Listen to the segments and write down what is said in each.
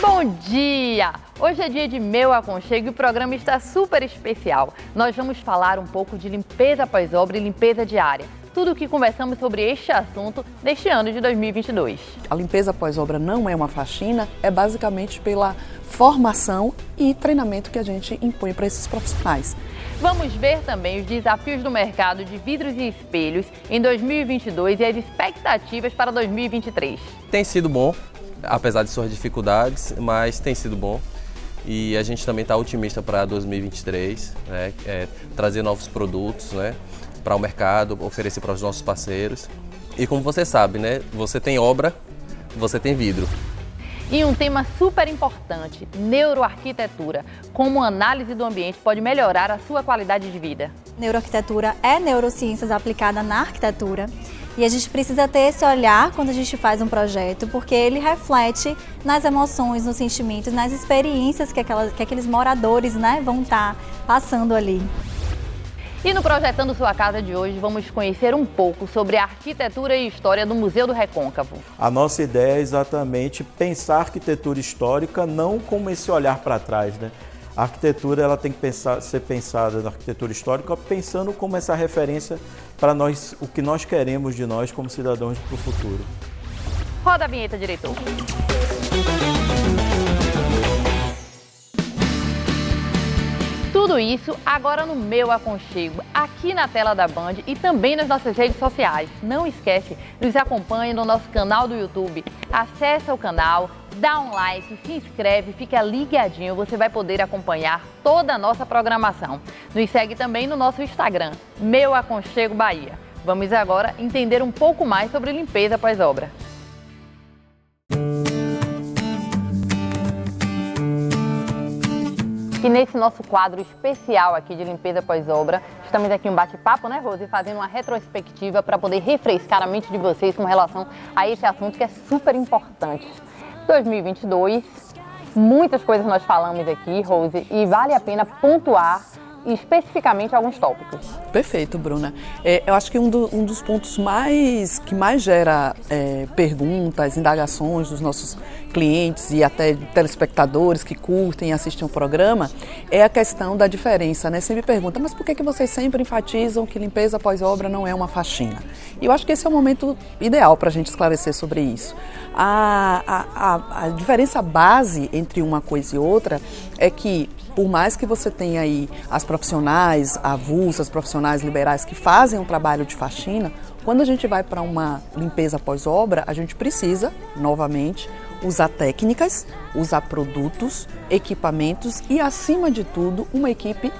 Bom dia! Hoje é dia de Meu Aconchego e o programa está super especial. Nós vamos falar um pouco de limpeza pós-obra e limpeza diária. Tudo o que conversamos sobre este assunto neste ano de 2022. A limpeza pós-obra não é uma faxina, é basicamente pela formação e treinamento que a gente impõe para esses profissionais. Vamos ver também os desafios do mercado de vidros e espelhos em 2022 e as expectativas para 2023. Tem sido bom, apesar de suas dificuldades, mas tem sido bom. E a gente também está otimista para 2023, né? Trazer novos produtos, né, para o mercado, oferecer para os nossos parceiros. E como você sabe, né, você tem obra, você tem vidro. E um tema super importante, neuroarquitetura. Como a análise do ambiente pode melhorar a sua qualidade de vida. Neuroarquitetura é neurociências aplicada na arquitetura. E a gente precisa ter esse olhar quando a gente faz um projeto, porque ele reflete nas emoções, nos sentimentos, nas experiências que aqueles moradores, né, vão estar passando ali. E no Projetando Sua Casa de hoje, vamos conhecer um pouco sobre a arquitetura e história do Museu do Recôncavo. A nossa ideia é exatamente pensar a arquitetura histórica não como esse olhar para trás, né? A arquitetura ela tem que ser pensada na arquitetura histórica pensando como essa referência para nós, o que nós queremos de nós como cidadãos para o futuro. Roda a vinheta, diretor. Tudo isso agora no Meu Aconchego, aqui na tela da Band e também nas nossas redes sociais. Não esquece, nos acompanhe no nosso canal do YouTube. Acesse o canal, dá um like, se inscreve, fica ligadinho, você vai poder acompanhar toda a nossa programação. Nos segue também no nosso Instagram, Meu Aconchego Bahia. Vamos agora entender um pouco mais sobre limpeza pós-obra. E nesse nosso quadro especial aqui de limpeza pós-obra, estamos aqui em um bate-papo, né, Rose? Fazendo uma retrospectiva para poder refrescar a mente de vocês com relação a esse assunto que é super importante. 2022, muitas coisas nós falamos aqui, Rose, e vale a pena pontuar especificamente alguns tópicos. Perfeito, Bruna. Eu acho que um dos pontos que mais gera perguntas, indagações dos nossos clientes e até telespectadores que curtem e assistem o programa é a questão da diferença, né? Sempre pergunta, mas por que vocês sempre enfatizam que limpeza pós-obra não é uma faxina? E eu acho que esse é o momento ideal para a gente esclarecer sobre isso. A diferença base entre uma coisa e outra é que por mais que você tenha aí as profissionais avulsas, profissionais liberais que fazem um trabalho de faxina, quando a gente vai para uma limpeza pós-obra, a gente precisa, novamente, usar técnicas, usar produtos, equipamentos e, acima de tudo, uma equipe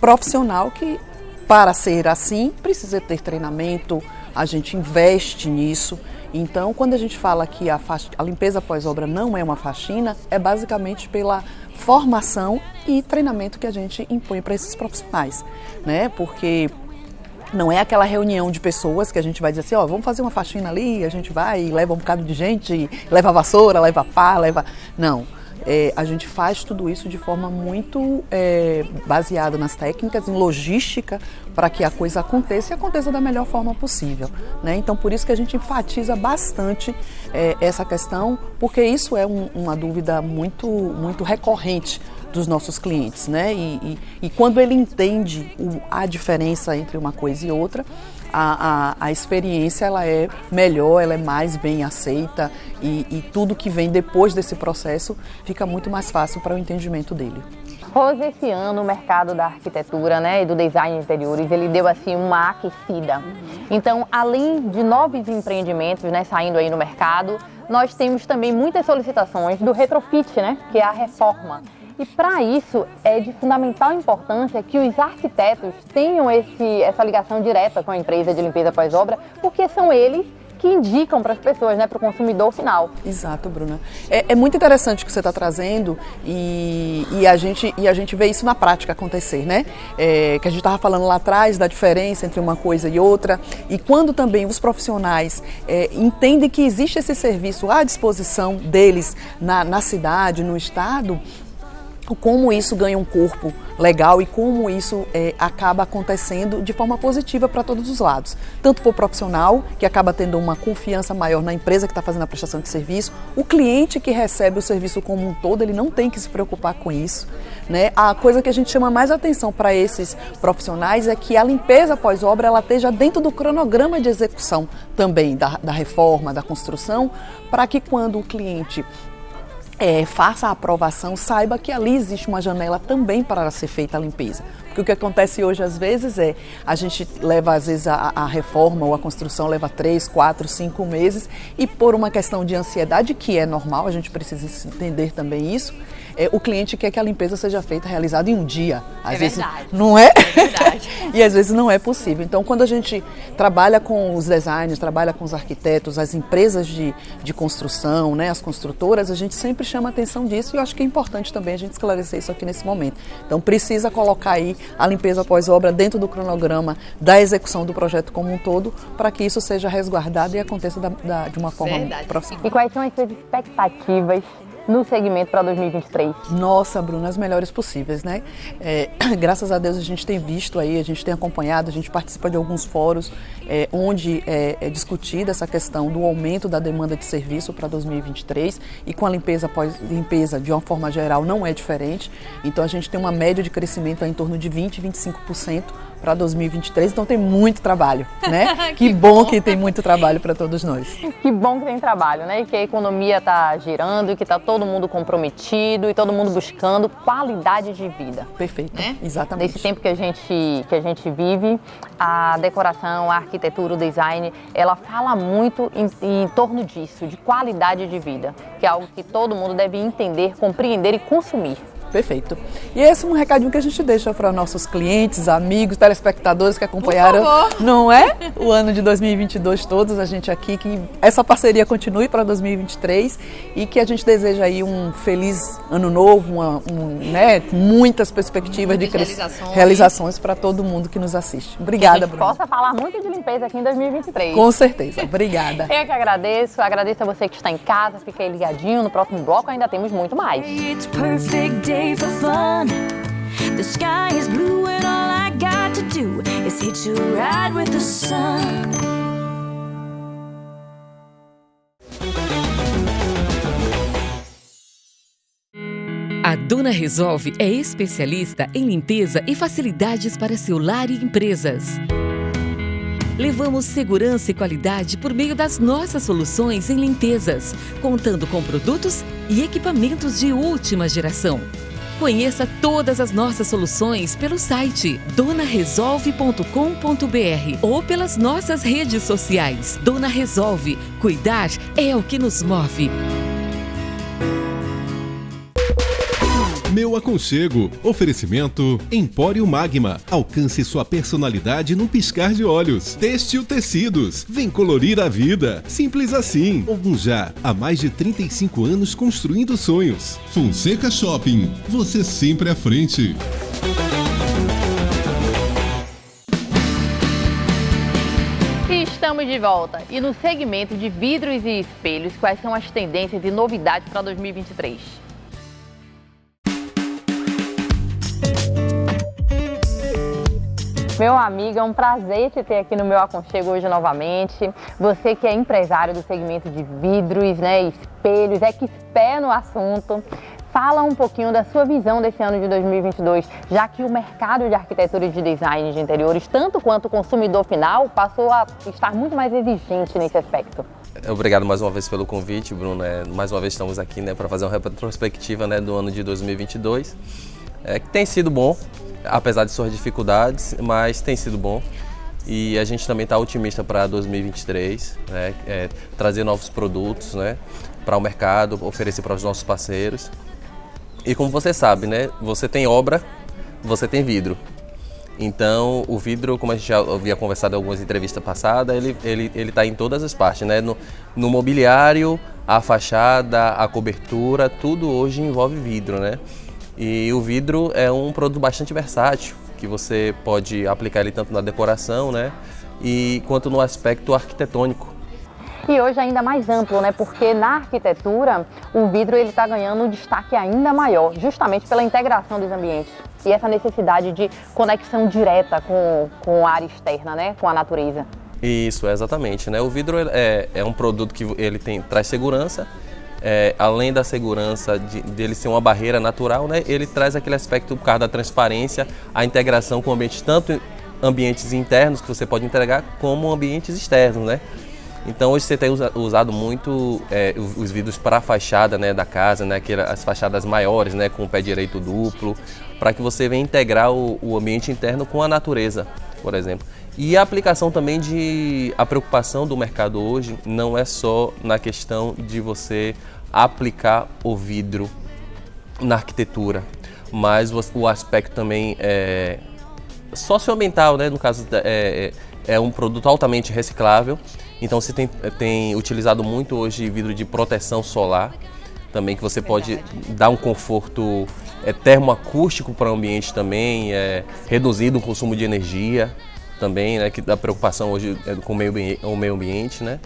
profissional que, para ser assim, precisa ter treinamento, a gente investe nisso. Então, quando a gente fala que a limpeza pós-obra não é uma faxina, é basicamente pela formação e treinamento que a gente impõe para esses profissionais, né? Porque não é aquela reunião de pessoas que a gente vai dizer assim, ó, vamos fazer uma faxina ali, a gente vai e leva um bocado de gente, leva vassoura, leva pá, leva... Não. A gente faz tudo isso de forma muito baseada nas técnicas, em logística, para que a coisa aconteça e aconteça da melhor forma possível, né? Então, por isso que a gente enfatiza bastante essa questão, porque isso é uma dúvida muito recorrente dos nossos clientes, né? E quando ele entende a diferença entre uma coisa e outra, a experiência ela é melhor, ela é mais bem aceita e tudo que vem depois desse processo fica muito mais fácil para o entendimento dele. Rose, esse ano o mercado da arquitetura, né, e do design de interiores, ele deu assim uma aquecida. Então, além de novos empreendimentos, né, saindo aí no mercado, nós temos também muitas solicitações do retrofit, né, que é a reforma. E para isso é de fundamental importância que os arquitetos tenham essa ligação direta com a empresa de limpeza pós-obra, porque são eles que indicam para as pessoas, né, para o consumidor final. Exato, Bruna. É muito interessante o que você está trazendo e a gente vê isso na prática acontecer, né? Que a gente estava falando lá atrás da diferença entre uma coisa e outra, e quando também os profissionais entendem que existe esse serviço à disposição deles na cidade, no estado, como isso ganha um corpo legal e como isso acaba acontecendo de forma positiva para todos os lados. Tanto para o profissional, que acaba tendo uma confiança maior na empresa que está fazendo a prestação de serviço, o cliente que recebe o serviço como um todo, ele não tem que se preocupar com isso, né? A coisa que a gente chama mais atenção para esses profissionais é que a limpeza pós-obra ela esteja dentro do cronograma de execução também da reforma, da construção, para que quando o cliente faça a aprovação, saiba que ali existe uma janela também para ser feita a limpeza. Porque o que acontece hoje, às vezes, a gente leva, às vezes, a reforma ou a construção leva 3, 4, 5 meses e por uma questão de ansiedade, que é normal, a gente precisa entender também isso, o cliente quer que a limpeza seja feita, realizada em um dia. Às vezes, verdade. Não é? É verdade. E às vezes não é possível. Então, quando a gente trabalha com os designers, trabalha com os arquitetos, as empresas de construção, né, as construtoras, a gente sempre chama atenção disso e eu acho que é importante também a gente esclarecer isso aqui nesse momento. Então, precisa colocar aí a limpeza pós-obra dentro do cronograma da execução do projeto como um todo, para que isso seja resguardado e aconteça de uma forma profissional. E quais são as suas expectativas no segmento para 2023? Nossa, Bruna, as melhores possíveis, né? Graças a Deus a gente tem visto aí, a gente tem acompanhado, a gente participa de alguns fóruns onde é discutida essa questão do aumento da demanda de serviço para 2023 e com a limpeza pós-limpeza, de uma forma geral, não é diferente. Então a gente tem uma média de crescimento em torno de 20%, 25% para 2023, então tem muito trabalho, né? que bom que tem muito trabalho para todos nós. Que bom que tem trabalho, né? E que a economia está girando, e que está todo mundo comprometido e todo mundo buscando qualidade de vida. Perfeito, né? Exatamente. Nesse tempo que a gente vive, a decoração, a arquitetura, o design, ela fala muito em torno disso, de qualidade de vida, que é algo que todo mundo deve entender, compreender e consumir. Perfeito. E esse é um recadinho que a gente deixa para nossos clientes, amigos, telespectadores que acompanharam, não é? O ano de 2022 todos, a gente aqui, que essa parceria continue para 2023 e que a gente deseja aí um feliz ano novo, né, muitas perspectivas de realizações para todo mundo que nos assiste. Obrigada, Bruna. Possa falar muito de limpeza aqui em 2023. Com certeza. Obrigada. Eu que agradeço a você que está em casa, fica aí ligadinho, no próximo bloco ainda temos muito mais. It's perfect day for fun. The sky is blue and all I got to do is hitch a ride with the sun. A Dona Resolve é especialista em limpeza e facilidades para seu lar e empresas. Levamos segurança e qualidade por meio das nossas soluções em limpezas, contando com produtos e equipamentos de última geração. Conheça todas as nossas soluções pelo site donaresolve.com.br ou pelas nossas redes sociais. Dona Resolve, cuidar é o que nos move. Meu Aconchego. Oferecimento Empório Magma. Alcance sua personalidade num piscar de olhos. Têxtil Tecidos. Vem colorir a vida. Simples assim. Já há mais de 35 anos construindo sonhos. Fonseca Shopping. Você sempre à frente. Estamos de volta. E no segmento de vidros e espelhos, quais são as tendências e novidades para 2023? Meu amigo, é um prazer te ter aqui no Meu Aconchego hoje novamente. Você que é empresário do segmento de vidros, né, espelhos, expert no assunto. Fala um pouquinho da sua visão desse ano de 2022, já que o mercado de arquitetura e de design de interiores, tanto quanto o consumidor final, passou a estar muito mais exigente nesse aspecto. Obrigado mais uma vez pelo convite, Bruno. Mais uma vez estamos aqui, né, para fazer uma retrospectiva, né, do ano de 2022. Que tem sido bom, apesar de suas dificuldades, mas tem sido bom. E a gente também está otimista para 2023, né, trazer novos produtos, né, para o mercado, oferecer para os nossos parceiros. E como você sabe, né, você tem obra, você tem vidro. Então, o vidro, como a gente já havia conversado em algumas entrevistas passadas, ele está em todas as partes, né? No mobiliário, a fachada, a cobertura, tudo hoje envolve vidro, né? E o vidro é um produto bastante versátil, que você pode aplicar ele tanto na decoração, né, e quanto no aspecto arquitetônico. E hoje ainda mais amplo, né? Porque na arquitetura o vidro ele está ganhando um destaque ainda maior, justamente pela integração dos ambientes e essa necessidade de conexão direta com a área externa, né? Com a natureza. Isso, exatamente, né? O vidro é um produto que ele traz segurança. Além da segurança dele ser uma barreira natural, né, ele traz aquele aspecto por causa da transparência, a integração com ambientes, tanto ambientes internos que você pode entregar, como ambientes externos, né? Então hoje você tem usado muito os vidros para a fachada, né, da casa, né, as fachadas maiores, né, com o pé direito duplo, para que você venha integrar o ambiente interno com a natureza, por exemplo. E a aplicação também a preocupação do mercado hoje não é só na questão de você aplicar o vidro na arquitetura, mas o aspecto também socioambiental, né? No caso, é um produto altamente reciclável, então você tem utilizado muito hoje vidro de proteção solar, também que você pode dar um conforto termoacústico para o ambiente também, reduzido o consumo de energia também, né, que dá preocupação hoje com o meio ambiente, né?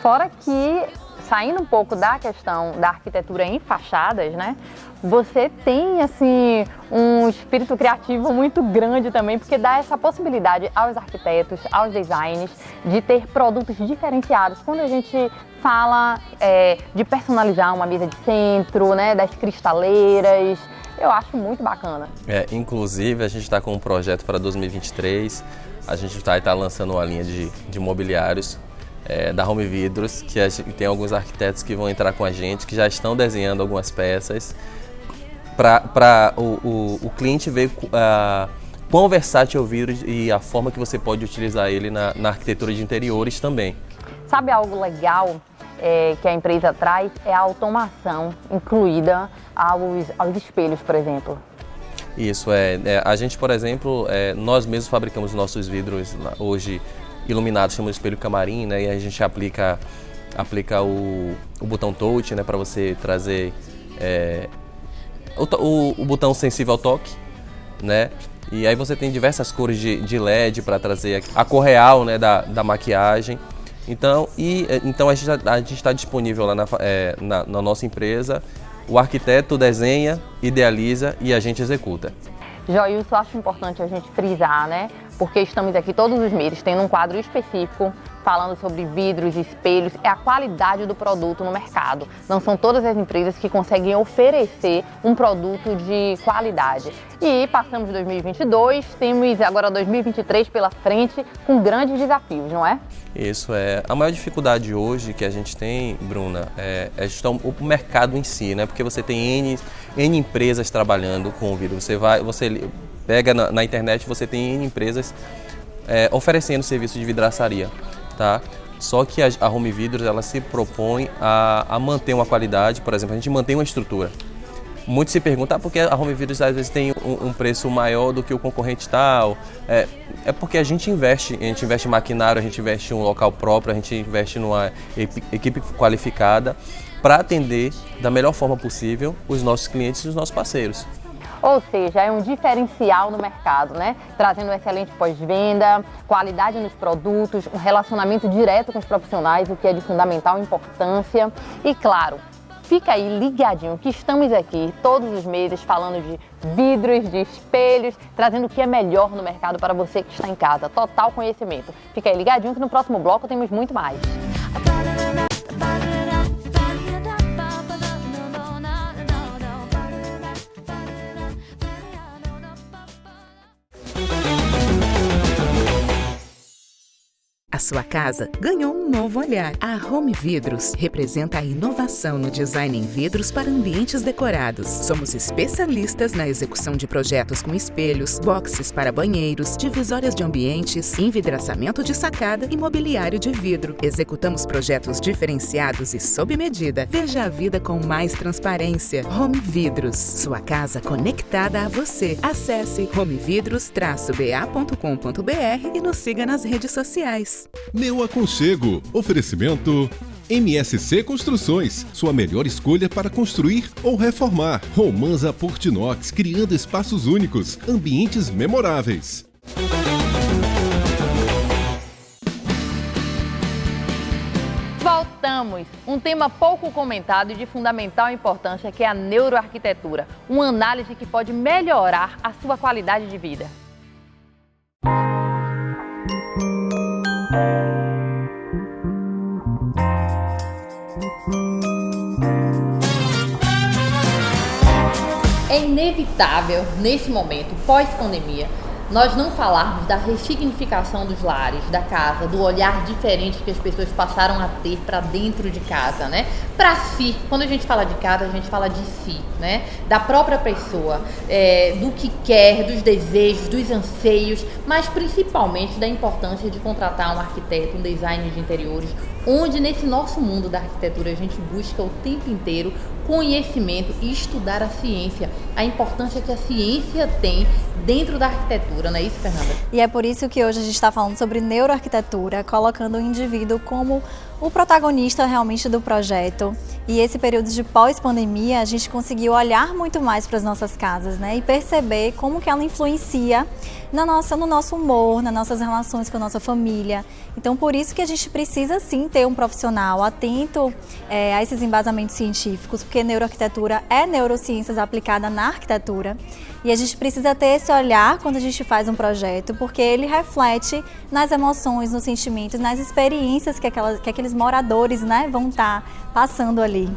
Fora que, saindo um pouco da questão da arquitetura em fachadas, né, você tem, assim, um espírito criativo muito grande também, porque dá essa possibilidade aos arquitetos, aos designers, de ter produtos diferenciados. Quando a gente fala de personalizar uma mesa de centro, né, das cristaleiras, eu acho muito bacana. Inclusive, a gente está com um projeto para 2023, a gente está lançando uma linha de mobiliários da Home Vidros, que tem alguns arquitetos que vão entrar com a gente, que já estão desenhando algumas peças, para o cliente ver quão versátil é o vidro e a forma que você pode utilizar ele na arquitetura de interiores também. Sabe algo legal que a empresa traz? É a automação incluída aos espelhos, por exemplo. Isso, a gente, por exemplo, nós mesmos fabricamos nossos vidros hoje iluminados, chamamos de espelho camarim, né, e a gente aplica o botão touch, né, para você trazer o botão sensível ao toque, né, e aí você tem diversas cores de LED para trazer a cor real, né, da maquiagem. Então a gente está disponível lá na nossa empresa. O arquiteto desenha, idealiza e a gente executa. Joilson, eu acho importante a gente frisar, né? Porque estamos aqui todos os meses tendo um quadro específico falando sobre vidros e espelhos, é a qualidade do produto no mercado. Não são todas as empresas que conseguem oferecer um produto de qualidade. E passamos 2022, temos agora 2023 pela frente com grandes desafios, não é? Isso, a maior dificuldade hoje que a gente tem, Bruna, é o mercado em si, né? Porque você tem N empresas trabalhando com o vidro. Você pega na internet, você tem N empresas oferecendo serviço de vidraçaria, tá? Só que a Home Vidros, ela se propõe a manter uma qualidade, por exemplo, a gente mantém uma estrutura. Muitos se perguntam, por que a Home Vidros às vezes tem um preço maior do que o concorrente tal? É porque a gente investe em maquinário, a gente investe em um local próprio, a gente investe numa equipe qualificada para atender da melhor forma possível os nossos clientes e os nossos parceiros. Ou seja, é um diferencial no mercado, né? Trazendo um excelente pós-venda, qualidade nos produtos, um relacionamento direto com os profissionais, o que é de fundamental importância. E claro, fica aí ligadinho que estamos aqui todos os meses falando de vidros, de espelhos, trazendo o que é melhor no mercado para você que está em casa. Total conhecimento. Fica aí ligadinho que no próximo bloco temos muito mais. A sua casa ganhou um novo olhar. A Home Vidros representa a inovação no design em vidros para ambientes decorados. Somos especialistas na execução de projetos com espelhos, boxes para banheiros, divisórias de ambientes, envidraçamento de sacada e mobiliário de vidro. Executamos projetos diferenciados e sob medida. Veja a vida com mais transparência. Home Vidros, sua casa conectada a você. Acesse homevidros-ba.com.br e nos siga nas redes sociais. Meu Aconchego. Oferecimento MSC Construções. Sua melhor escolha para construir ou reformar. Romanza Portinox, criando espaços únicos, ambientes memoráveis. iniciamos um tema pouco comentado e de fundamental importância, que é a neuroarquitetura, uma análise que pode melhorar a sua qualidade de vida. É inevitável, nesse momento, pós-pandemia, nós não falarmos da ressignificação dos lares, da casa, do olhar diferente que as pessoas passaram a ter para dentro de casa, né? Para si. Quando a gente fala de casa, a gente fala de si, né? Da própria pessoa, do que quer, dos desejos, dos anseios, mas principalmente da importância de contratar um arquiteto, um designer de interiores, onde nesse nosso mundo da arquitetura a gente busca o tempo inteiro conhecimento e estudar a ciência, a importância que a ciência tem dentro da arquitetura, não é isso, Fernanda? E é por isso que hoje a gente está falando sobre neuroarquitetura, colocando o indivíduo como o protagonista realmente do projeto. E esse período de pós-pandemia, a gente conseguiu olhar muito mais para as nossas casas, né? E perceber como que ela influencia no nosso humor, nas nossas relações com a nossa família. Então, por isso que a gente precisa, sim, ter um profissional atento a esses embasamentos científicos, porque neuroarquitetura é neurociências aplicada na arquitetura. E a gente precisa ter esse olhar quando a gente faz um projeto, porque ele reflete nas emoções, nos sentimentos, nas experiências que aqueles moradores, né, vão estar passando ali.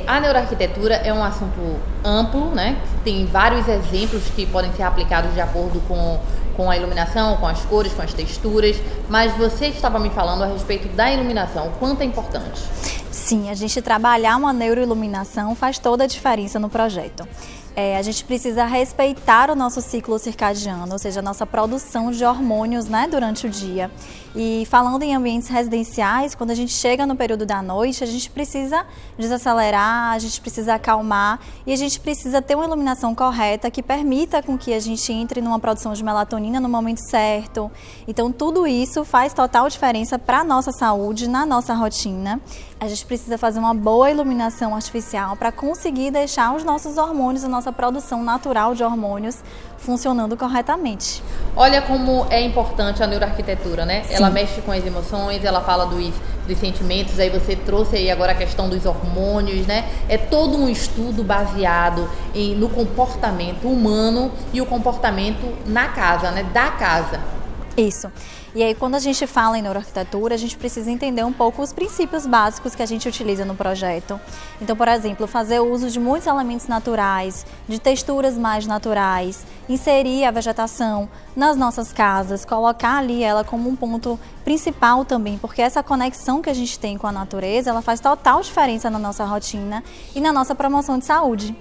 A neuroarquitetura é um assunto amplo, né? Tem vários exemplos que podem ser aplicados de acordo com a iluminação, com as cores, com as texturas, mas você estava me falando a respeito da iluminação, o quanto é importante. Sim, a gente trabalhar uma neuroiluminação faz toda a diferença no projeto. A gente precisa respeitar o nosso ciclo circadiano, ou seja, a nossa produção de hormônios, né, durante o dia. E falando em ambientes residenciais, quando a gente chega no período da noite, a gente precisa desacelerar, a gente precisa acalmar e a gente precisa ter uma iluminação correta que permita com que a gente entre numa produção de melatonina no momento certo. Então, tudo isso faz total diferença para a nossa saúde, na nossa rotina. A gente precisa fazer uma boa iluminação artificial para conseguir deixar os nossos hormônios, a nossa produção natural de hormônios funcionando corretamente. Olha como é importante a neuroarquitetura, né? Sim. Ela mexe com as emoções, ela fala dos sentimentos, aí você trouxe aí agora a questão dos hormônios, né? É todo um estudo baseado no comportamento humano e o comportamento na casa, né? Da casa. Isso. E aí, quando a gente fala em neuroarquitetura, a gente precisa entender um pouco os princípios básicos que a gente utiliza no projeto. Então, por exemplo, fazer uso de muitos elementos naturais, de texturas mais naturais, inserir a vegetação nas nossas casas, colocar ali ela como um ponto principal também, porque essa conexão que a gente tem com a natureza, ela faz total diferença na nossa rotina e na nossa promoção de saúde.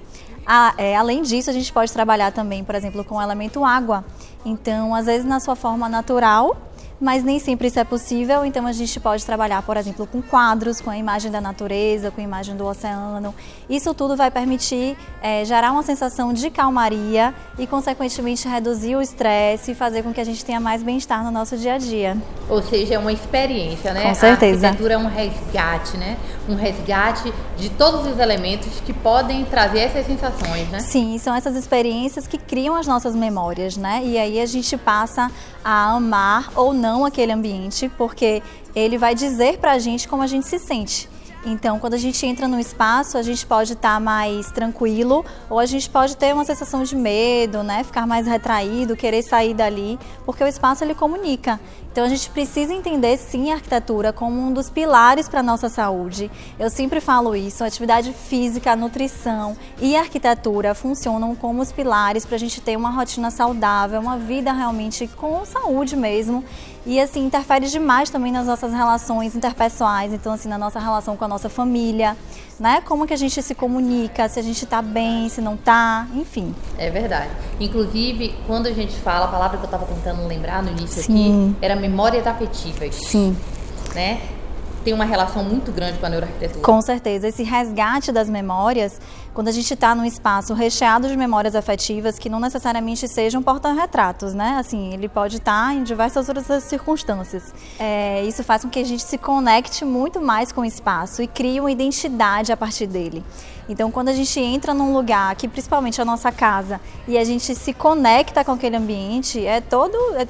Além disso, a gente pode trabalhar também, por exemplo, com o elemento água. Então, às vezes na sua forma natural, mas nem sempre isso é possível, então a gente pode trabalhar, por exemplo, com quadros, com a imagem da natureza, com a imagem do oceano. Isso tudo vai permitir gerar uma sensação de calmaria e, consequentemente, reduzir o estresse e fazer com que a gente tenha mais bem-estar no nosso dia a dia. Ou seja, é uma experiência, né? Com certeza. A arquitetura é um resgate, né? Um resgate de todos os elementos que podem trazer essas sensações, né? Sim, são essas experiências que criam as nossas memórias, né? E aí a gente passa a amar ou não aquele ambiente, porque ele vai dizer pra gente como a gente se sente. Então, quando a gente entra no espaço, a gente pode estar mais tranquilo ou a gente pode ter uma sensação de medo, né? Ficar mais retraído, querer sair dali, porque o espaço ele comunica. Então, a gente precisa entender, sim, a arquitetura como um dos pilares para a nossa saúde. Eu sempre falo isso, a atividade física, a nutrição e a arquitetura funcionam como os pilares para a gente ter uma rotina saudável, uma vida realmente com saúde mesmo. E, assim, interfere demais também nas nossas relações interpessoais, então, assim, na nossa relação com a nossa família, né? Como que a gente se comunica, se a gente tá bem, se não tá, enfim. É verdade. Inclusive, quando a gente fala, a palavra que eu estava tentando lembrar no início Sim. aqui, era memórias afetivas. Sim. Né? Tem uma relação muito grande com a neuroarquitetura. Com certeza. Esse resgate das memórias, quando a gente está num espaço recheado de memórias afetivas, que não necessariamente sejam porta-retratos, né? Assim, ele pode estar em diversas outras circunstâncias. Isso faz com que a gente se conecte muito mais com o espaço e crie uma identidade a partir dele. Então, quando a gente entra num lugar, que principalmente é a nossa casa, e a gente se conecta com aquele ambiente,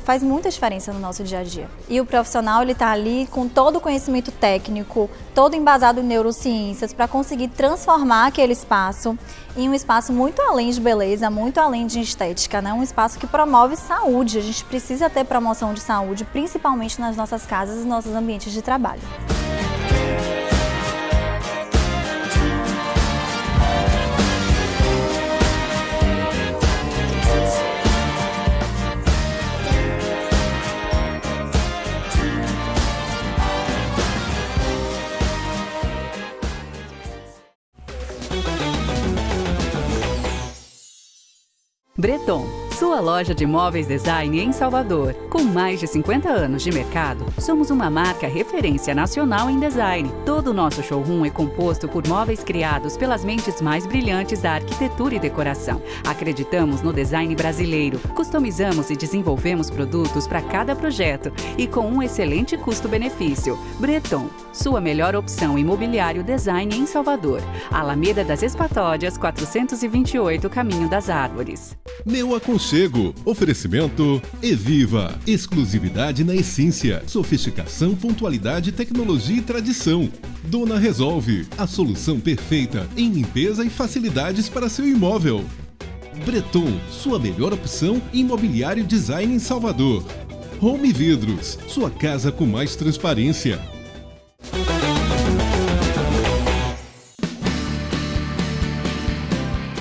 faz muita diferença no nosso dia a dia. E o profissional, ele está ali com todo o conhecimento técnico, todo embasado em neurociências, para conseguir transformar aquele espaço em um espaço muito além de beleza, muito além de estética, né? Um espaço que promove saúde. A gente precisa ter promoção de saúde, principalmente nas nossas casas e nos nossos ambientes de trabalho. Breton, sua loja de móveis design em Salvador. Com mais de 50 anos de mercado, somos uma marca referência nacional em design. Todo o nosso showroom é composto por móveis criados pelas mentes mais brilhantes da arquitetura e decoração. Acreditamos no design brasileiro, customizamos e desenvolvemos produtos para cada projeto e com um excelente custo-benefício. Breton, sua melhor opção em mobiliário design em Salvador. Alameda das Espatódias, 428, Caminho das Árvores. Meu Aconchego. Oferecimento Eviva. Exclusividade na essência. Sofisticação, pontualidade, tecnologia e tradição. Dona Resolve. A solução perfeita em limpeza e facilidades para seu imóvel. Breton. Sua melhor opção em imobiliário design em Salvador. Home Vidros. Sua casa com mais transparência.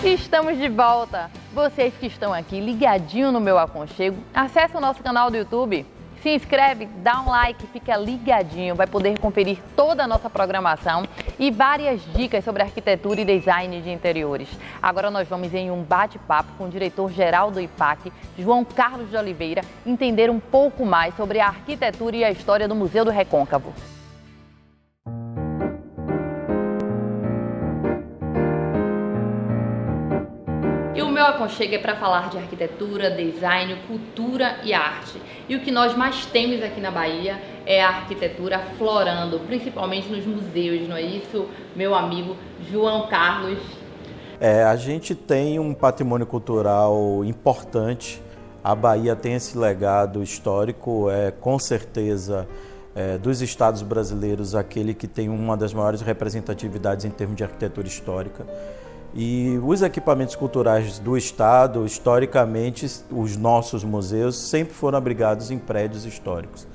Estamos de volta! Vocês que estão aqui ligadinho no Meu Aconchego, acesse o nosso canal do YouTube, se inscreve, dá um like, fica ligadinho, vai poder conferir toda a nossa programação e várias dicas sobre arquitetura e design de interiores. Agora nós vamos em um bate-papo com o diretor-geral do IPAC, João Carlos de Oliveira, entender um pouco mais sobre a arquitetura e a história do Museu do Recôncavo. E o Meu Aconchego é para falar de arquitetura, design, cultura e arte. E o que nós mais temos aqui na Bahia é a arquitetura florando, principalmente nos museus, não é isso, meu amigo João Carlos? A gente tem um patrimônio cultural importante. A Bahia tem esse legado histórico, com certeza, dos estados brasileiros, aquele que tem uma das maiores representatividades em termos de arquitetura histórica. E os equipamentos culturais do estado, historicamente, os nossos museus sempre foram abrigados em prédios históricos.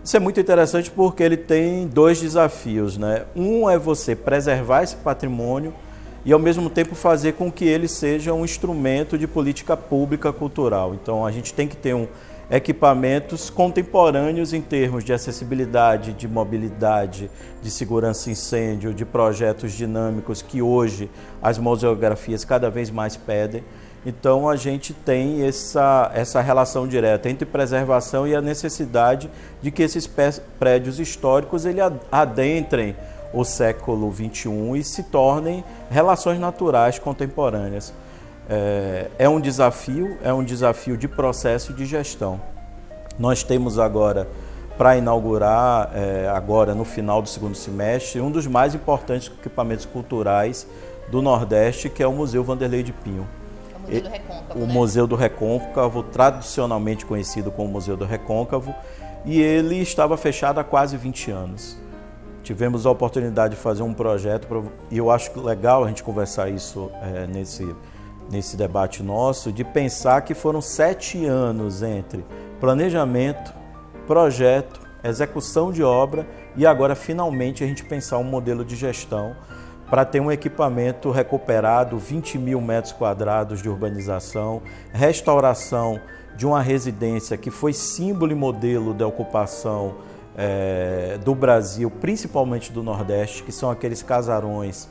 Isso é muito interessante porque ele tem dois desafios, né? Um é você preservar esse patrimônio e, ao mesmo tempo, fazer com que ele seja um instrumento de política pública cultural. Então, a gente tem que ter equipamentos contemporâneos em termos de acessibilidade, de mobilidade, de segurança incêndio, de projetos dinâmicos que hoje as museografias cada vez mais pedem. Então a gente tem essa relação direta entre preservação e a necessidade de que esses prédios históricos adentrem o século XXI e se tornem relações naturais contemporâneas. É um desafio de processo e de gestão. Nós temos agora, para inaugurar, agora no final do segundo semestre, um dos mais importantes equipamentos culturais do Nordeste, que é o Museu Wanderley de Pinho. O Museu do Recôncavo, o Museu do Recôncavo, tradicionalmente conhecido como Museu do Recôncavo, e ele estava fechado há quase 20 anos. Tivemos a oportunidade de fazer um projeto, e eu acho legal a gente conversar isso nesse debate nosso, de pensar que foram 7 anos entre planejamento, projeto, execução de obra e agora finalmente a gente pensar um modelo de gestão para ter um equipamento recuperado, 20 mil metros quadrados de urbanização, restauração de uma residência que foi símbolo e modelo da ocupação do Brasil, principalmente do Nordeste, que são aqueles casarões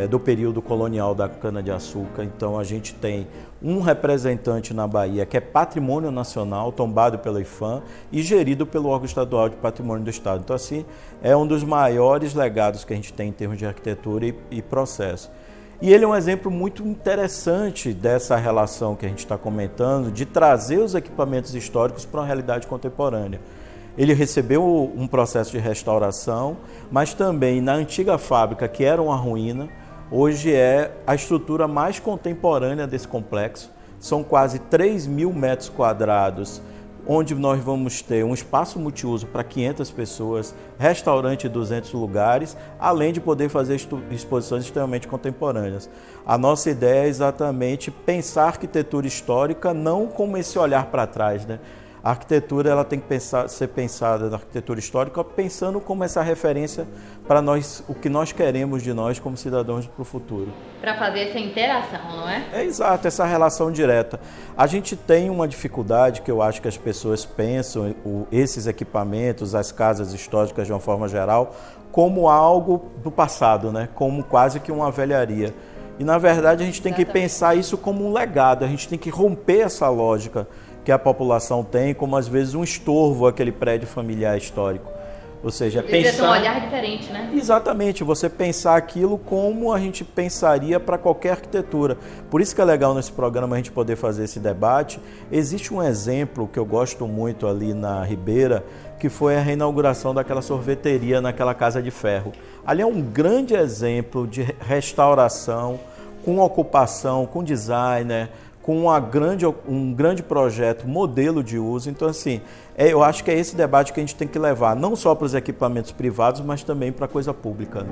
do período colonial da cana-de-açúcar. Então a gente tem um representante na Bahia que é patrimônio nacional, tombado pela IPHAN e gerido pelo órgão estadual de patrimônio do estado. Então assim, é um dos maiores legados que a gente tem em termos de arquitetura e processo. E ele é um exemplo muito interessante dessa relação que a gente está comentando, de trazer os equipamentos históricos para uma realidade contemporânea. Ele recebeu um processo de restauração, mas também na antiga fábrica, que era uma ruína, hoje é a estrutura mais contemporânea desse complexo. São quase 3 mil metros quadrados onde nós vamos ter um espaço multiuso para 500 pessoas, restaurante de 200 lugares, além de poder fazer exposições extremamente contemporâneas. A nossa ideia é exatamente pensar a arquitetura histórica não como esse olhar para trás, né? A arquitetura ela tem que ser pensada na arquitetura histórica pensando como essa referência para nós, o que nós queremos de nós como cidadãos para o futuro. Para fazer essa interação, não é? É exato, essa relação direta. A gente tem uma dificuldade que eu acho que as pessoas pensam esses equipamentos, as casas históricas de uma forma geral, como algo do passado, né? Como quase que uma velharia. E na verdade a gente tem que pensar isso como um legado, a gente tem que romper essa lógica que a população tem, como às vezes um estorvo aquele prédio familiar histórico. Ou seja, pensar... um olhar diferente, né? Exatamente, você pensar aquilo como a gente pensaria para qualquer arquitetura. Por isso que é legal nesse programa a gente poder fazer esse debate. Existe um exemplo que eu gosto muito ali na Ribeira, que foi a reinauguração daquela sorveteria naquela Casa de Ferro. Ali é um grande exemplo de restauração, com ocupação, com designer, com um grande projeto, modelo de uso. Então, assim, eu acho que é esse debate que a gente tem que levar, não só para os equipamentos privados, mas também para a coisa pública.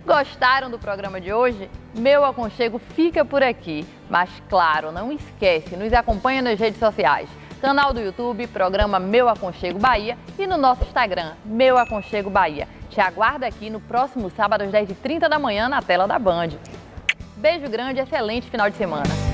Gostaram do programa de hoje? Meu Aconchego fica por aqui. Mas, claro, não esquece, nos acompanha nas redes sociais. Canal do YouTube, programa Meu Aconchego Bahia e no nosso Instagram, Meu Aconchego Bahia. Te aguardo aqui no próximo sábado às 10h30 da manhã na tela da Band. Beijo grande, excelente final de semana.